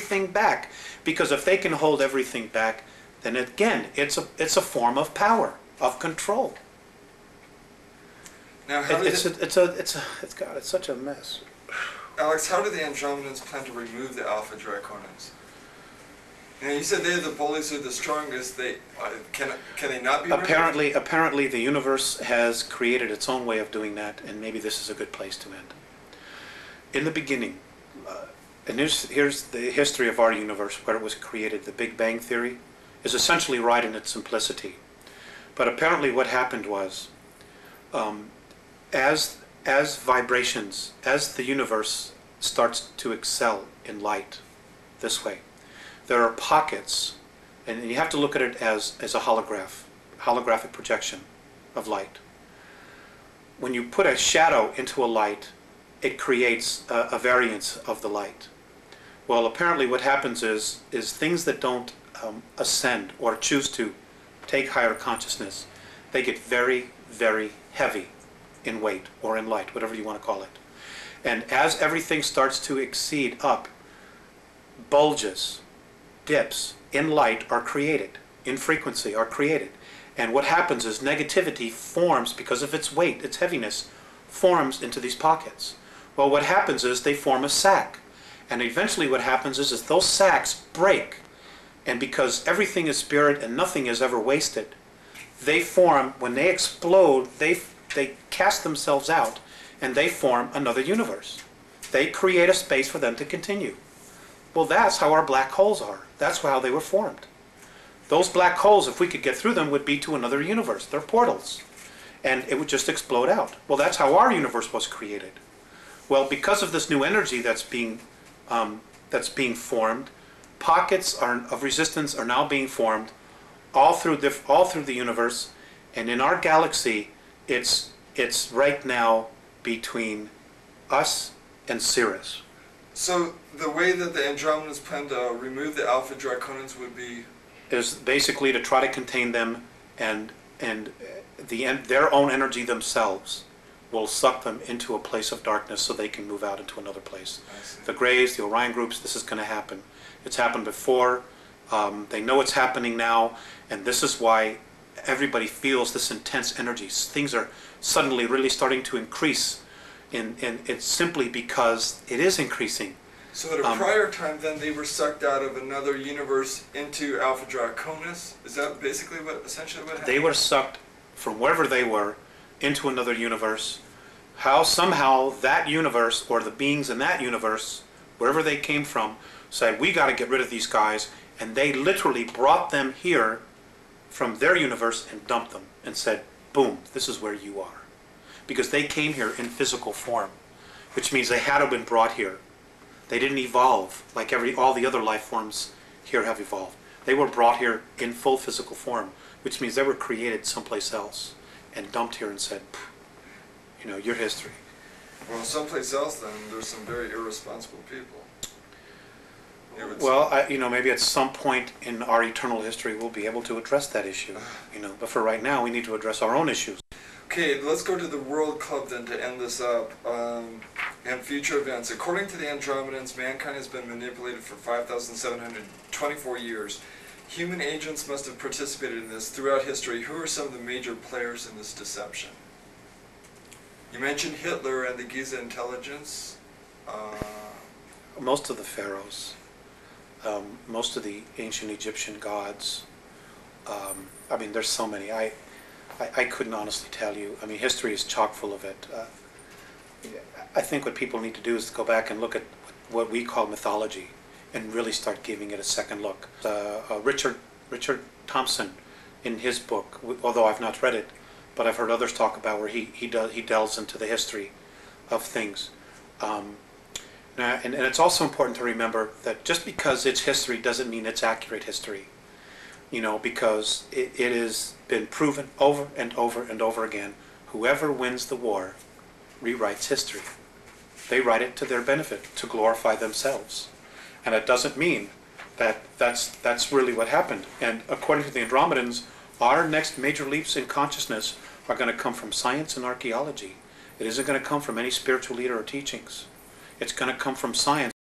everything back. Because if they can hold everything back, then again, it's a form of power, of control. Now, how it's such a mess. Alex, how do the Andromedans plan to remove the Alpha Draconans? You know, you said they're the bullies who are the strongest. Can they not be removed? Apparently, the universe has created its own way of doing that, and maybe this is a good place to end. In the beginning, and here's the history of our universe, where it was created. The Big Bang Theory is essentially right in its simplicity. But apparently what happened was, as vibrations, as the universe starts to excel in light this way, there are pockets, and you have to look at it as a holographic projection of light. When you put a shadow into a light, it creates a variance of the light. Well, apparently what happens is things that don't ascend or choose to take higher consciousness, they get very, very heavy in weight or in light, whatever you want to call it. And as everything starts to exceed up, bulges, dips in light are created, in frequency are created. And what happens is negativity forms, because of its weight, its heaviness, forms into these pockets. Well, what happens is they form a sac. And eventually what happens is those sacs break. And because everything is spirit and nothing is ever wasted, they form, when they explode, they cast themselves out and they form another universe. They create a space for them to continue. Well, that's how our black holes are. That's how they were formed. Those black holes, if we could get through them, would be to another universe. They're portals. And it would just explode out. Well, that's how our universe was created. Well, because of this new energy that's being formed, pockets of resistance are now being formed all through the universe. And in our galaxy, it's right now between us and Sirius. So the way that the Andromedans plan to remove the Alpha Draconans would be? Is basically to try to contain them, and their own energy themselves will suck them into a place of darkness so they can move out into another place. The Greys, the Orion Groups, this is going to happen. It's happened before. They know it's happening now, and this is why everybody feels this intense energy. Things are suddenly really starting to increase, and it's simply because it is increasing. So at a prior time, then, they were sucked out of another universe into Alpha Draconis? Is that basically essentially what happened? They were sucked from wherever they were into another universe. How somehow that universe, or the beings in that universe, wherever they came from, said, we got to get rid of these guys, and they literally brought them here from their universe and dumped them and said, boom, this is where you are. Because they came here in physical form, which means they had to have been brought here. They didn't evolve like all the other life forms here have evolved. They were brought here in full physical form, which means they were created someplace else and dumped here and said, you know, your history. Well, someplace else then, there's some very irresponsible people. Well, maybe at some point in our eternal history we'll be able to address that issue, but for right now we need to address our own issues. Okay, let's go to the World Club then to end this up, and future events. According to the Andromedans, mankind has been manipulated for 5,724 years. Human agents must have participated in this throughout history. Who are some of the major players in this deception? You mentioned Hitler and the Giza intelligence. Most of the pharaohs, most of the ancient Egyptian gods. There's so many. I couldn't honestly tell you. History is chock full of it. I think what people need to do is to go back and look at what we call mythology and really start giving it a second look. Richard Thompson, in his book, although I've not read it, but I've heard others talk about where he delves into the history of things. And it's also important to remember that just because it's history doesn't mean it's accurate history. Because it has been proven over and over and over again, whoever wins the war rewrites history. They write it to their benefit, to glorify themselves. And it doesn't mean that that's really what happened. And according to the Andromedans, our next major leaps in consciousness are going to come from science and archaeology. It isn't going to come from any spiritual leader or teachings. It's going to come from science.